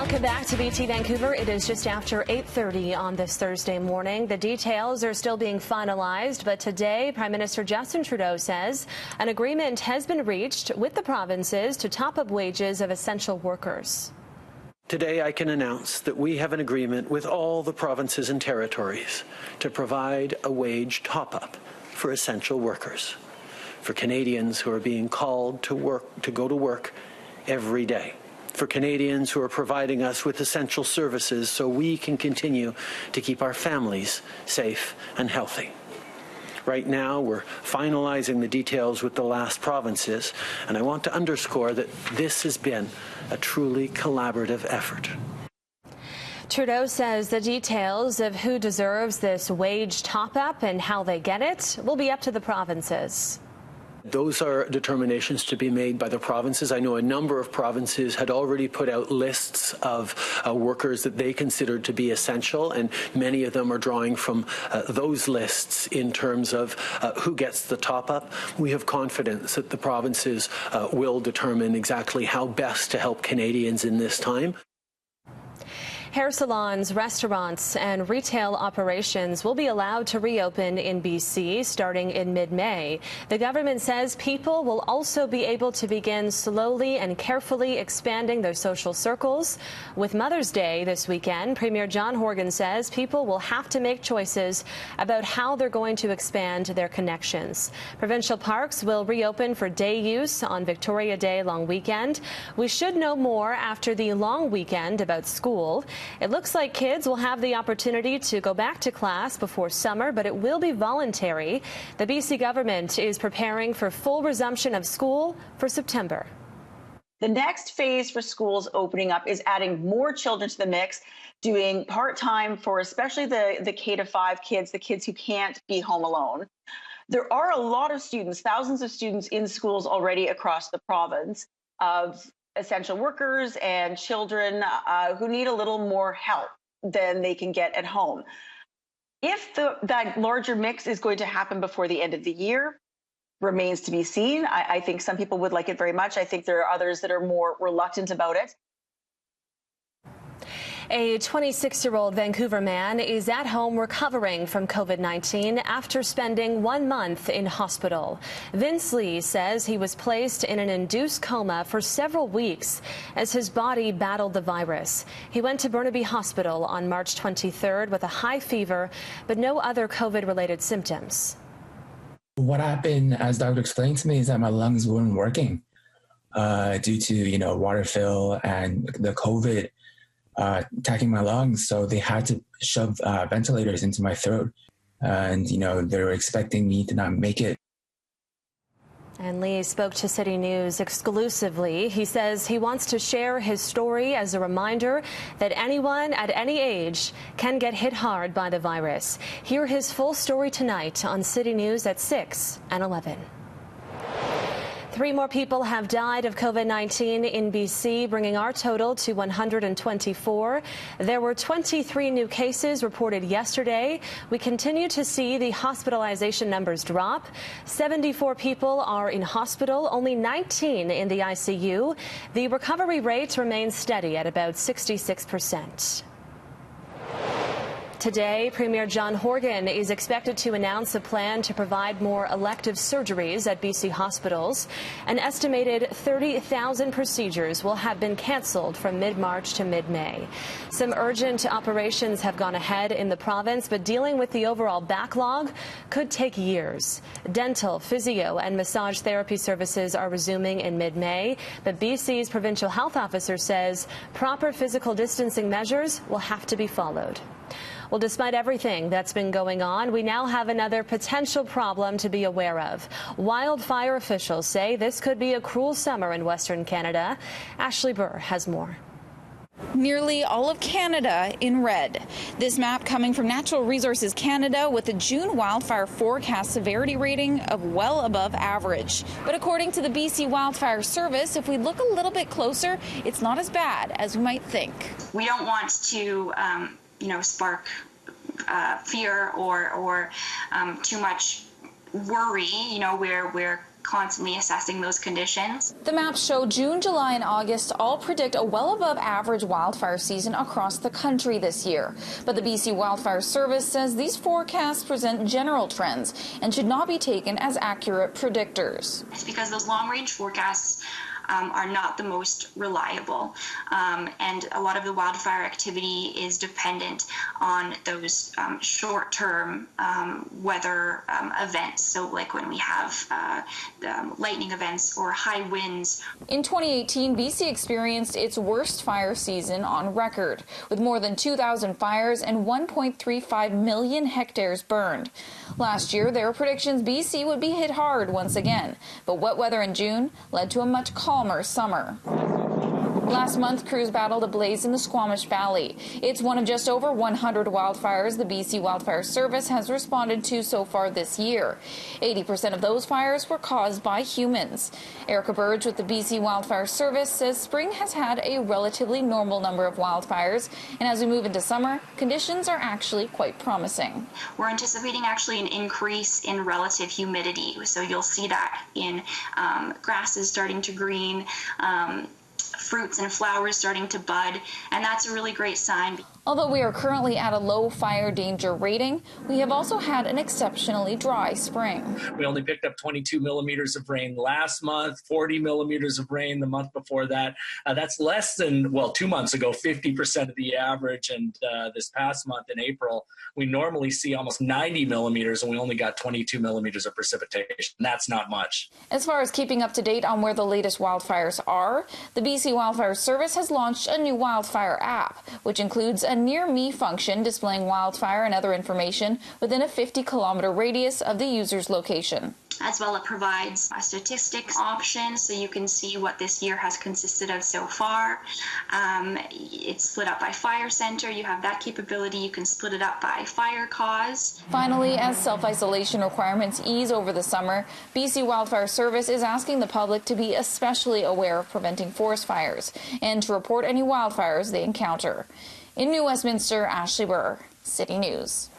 Welcome back to BT Vancouver. It is just after 8:30 on this Thursday morning. The details are still being finalized, but today Prime Minister Justin Trudeau says an agreement has been reached with the provinces to top up wages of essential workers. Today I can announce that we have an agreement with all the provinces and territories to provide a wage top-up for essential workers, for Canadians who are being called to go to work every day, for Canadians who are providing us with essential services so we can continue to keep our families safe and healthy. Right now, we're finalizing the details with the last provinces, and I want to underscore that this has been a truly collaborative effort. Trudeau says the details of who deserves this wage top-up and how they get it will be up to the provinces. Those are determinations to be made by the provinces. I know a number of provinces had already put out lists of workers that they considered to be essential, and many of them are drawing from those lists in terms of who gets the top-up. We have confidence that the provinces will determine exactly how best to help Canadians in this time. Hair salons, restaurants and retail operations will be allowed to reopen in BC starting in mid-May. The government says people will also be able to begin slowly and carefully expanding their social circles. With Mother's Day this weekend, Premier John Horgan says people will have to make choices about how they're going to expand their connections. Provincial parks will reopen for day use on Victoria Day long weekend. We should know more after the long weekend about school. It looks like kids will have the opportunity to go back to class before summer, but it will be voluntary. The BC government is preparing for full resumption of school for September. The next phase for schools opening up is adding more children to the mix, doing part-time for especially the K-5 kids, the kids who can't be home alone. There are a lot of students, thousands of students in schools already across the province of essential workers and children who need a little more help than they can get at home. If that larger mix is going to happen before the end of the year, remains to be seen. I think some people would like it very much. I think there are others that are more reluctant about it. A 26-year-old Vancouver man is at home recovering from COVID-19 after spending 1 month in hospital. Vince Lee says he was placed in an induced coma for several weeks as his body battled the virus. He went to Burnaby Hospital on March 23rd with a high fever, but no other COVID-related symptoms. What happened, as doctor explained to me, is that my lungs weren't working due to, water fill and the COVID attacking my lungs. So they had to shove ventilators into my throat. And, they were expecting me to not make it. And Lee spoke to City News exclusively. He says he wants to share his story as a reminder that anyone at any age can get hit hard by the virus. Hear his full story tonight on City News at 6 and 11. 3 more people have died of COVID-19 in BC, bringing our total to 124. There were 23 new cases reported yesterday. We continue to see the hospitalization numbers drop. 74 people are in hospital, only 19 in the ICU. The recovery rate remains steady at about 66%. Today, Premier John Horgan is expected to announce a plan to provide more elective surgeries at BC hospitals. An estimated 30,000 procedures will have been cancelled from mid-March to mid-May. Some urgent operations have gone ahead in the province, but dealing with the overall backlog could take years. Dental, physio and massage therapy services are resuming in mid-May, but BC's provincial health officer says proper physical distancing measures will have to be followed. Well, despite everything that's been going on, we now have another potential problem to be aware of. Wildfire officials say this could be a cruel summer in Western Canada. Ashley Burr has more. Nearly all of Canada in red. This map coming from Natural Resources Canada with a June wildfire forecast severity rating of well above average. But according to the BC Wildfire Service, if we look a little bit closer, it's not as bad as we might think. We don't want to spark fear or too much worry, where constantly assessing those conditions. The maps show June, July, and August all predict a well above average wildfire season across the country this year. But the BC Wildfire Service says these forecasts present general trends and should not be taken as accurate predictors. It's because those long-range forecasts are not the most reliable, and a lot of the wildfire activity is dependent on those short-term weather events. So like when we have lightning events or high winds. In 2018, BC experienced its worst fire season on record, with more than 2,000 fires and 1.35 million hectares burned. Last year, there were predictions BC would be hit hard once again, but wet weather in June led to a much calmer summer. Last month, crews battled a blaze in the Squamish Valley. It's one of just over 100 wildfires the BC Wildfire Service has responded to so far this year. 80% of those fires were caused by humans. Erica Burge with the BC Wildfire Service says spring has had a relatively normal number of wildfires, and as we move into summer, conditions are actually quite promising. We're anticipating actually an increase in relative humidity, so you'll see that in grasses starting to green, fruits and flowers starting to bud, and that's a really great sign. Although we are currently at a low fire danger rating, we have also had an exceptionally dry spring. We only picked up 22 millimeters of rain last month, 40 millimeters of rain the month before that. That's less than, 2 months ago, 50% of the average. And this past month in April, we normally see almost 90 millimeters, and we only got 22 millimeters of precipitation. That's not much. As far as keeping up to date on where the latest wildfires are, the BC Wildfire Service has launched a new wildfire app, which includes a Near Me function displaying wildfire and other information within a 50-kilometer radius of the user's location. As well, it provides a statistics option so you can see what this year has consisted of so far. It's split up by fire center. You have that capability. You can split it up by fire cause. Finally, as self-isolation requirements ease over the summer, BC Wildfire Service is asking the public to be especially aware of preventing forest fires and to report any wildfires they encounter. In New Westminster, Ashley Burr, City News.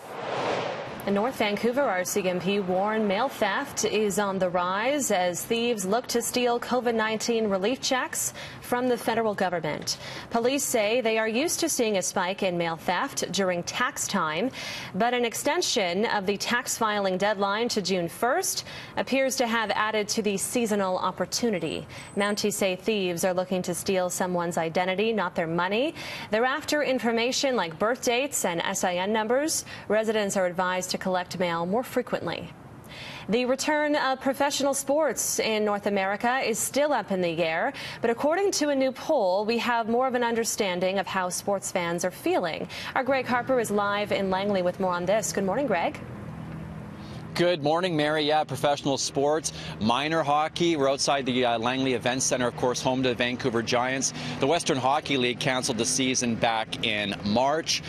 In North Vancouver, RCMP warned mail theft is on the rise as thieves look to steal COVID-19 relief checks from the federal government. Police say they are used to seeing a spike in mail theft during tax time, but an extension of the tax filing deadline to June 1st appears to have added to the seasonal opportunity. Mounties say thieves are looking to steal someone's identity, not their money. They're after information like birth dates and SIN numbers. Residents are advised to collect mail more frequently. The return of professional sports in North America is still up in the air, but according to a new poll, we have more of an understanding of how sports fans are feeling. Our Greg Harper is live in Langley with more on this. Good morning, Greg. Good morning, Mary. Yeah, professional sports, minor hockey. We're outside the Langley Events Center, of course, home to the Vancouver Giants. The Western Hockey League canceled the season back in March.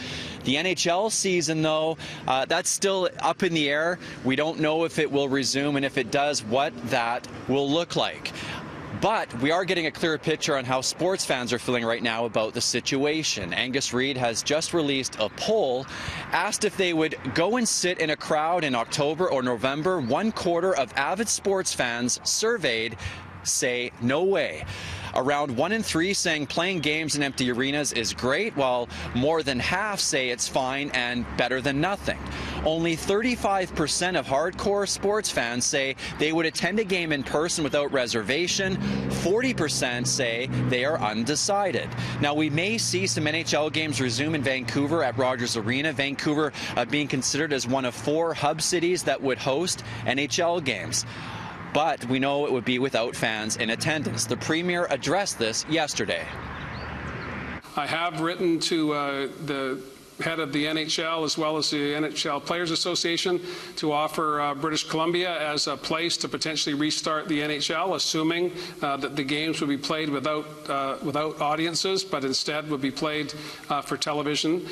The NHL season, though, that's still up in the air. We don't know if it will resume, and if it does, what that will look like. But we are getting a clearer picture on how sports fans are feeling right now about the situation. Angus Reid has just released a poll, asked if they would go and sit in a crowd in October or November. 1/4 of avid sports fans surveyed say no way. Around 1 in 3 saying playing games in empty arenas is great, while more than half say it's fine and better than nothing. Only 35% of hardcore sports fans say they would attend a game in person without reservation. 40% say they are undecided. Now, we may see some NHL games resume in Vancouver at Rogers Arena. Vancouver being considered as one of 4 hub cities that would host NHL games. But we know it would be without fans in attendance. The Premier addressed this yesterday. I have written to the head of the NHL as well as the NHL Players Association to offer British Columbia as a place to potentially restart the NHL, assuming that the games would be played without audiences, but instead would be played for television.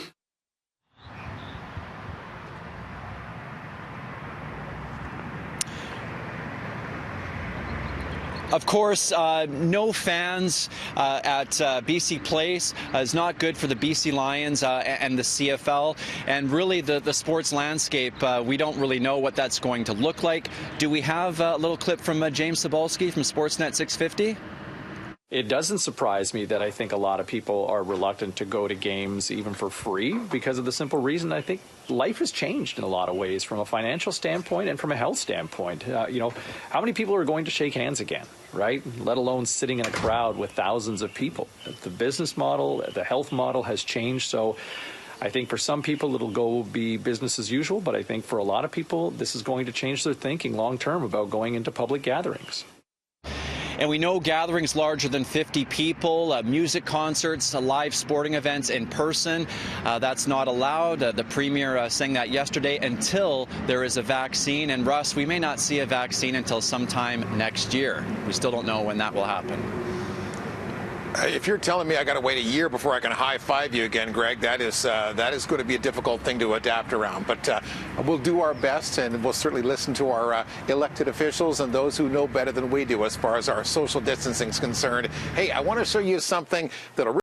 Of course, no fans at BC Place is not good for the BC Lions and the CFL. And really, the sports landscape, we don't really know what that's going to look like. Do we have a little clip from James Cebulski from Sportsnet 650? It doesn't surprise me that I think a lot of people are reluctant to go to games even for free because of the simple reason I think life has changed in a lot of ways from a financial standpoint and from a health standpoint. How many people are going to shake hands again, right? Let alone sitting in a crowd with thousands of people. The business model, the health model has changed. So I think for some people it'll go be business as usual, but I think for a lot of people this is going to change their thinking long term about going into public gatherings. And we know gatherings larger than 50 people, music concerts, live sporting events in person, that's not allowed. The Premier saying that yesterday until there is a vaccine. And Russ, we may not see a vaccine until sometime next year. We still don't know when that will happen. If you're telling me I got to wait a year before I can high-five you again, Greg, that is going to be a difficult thing to adapt around. But we'll do our best, and we'll certainly listen to our elected officials and those who know better than we do as far as our social distancing is concerned. Hey, I want to show you something that'll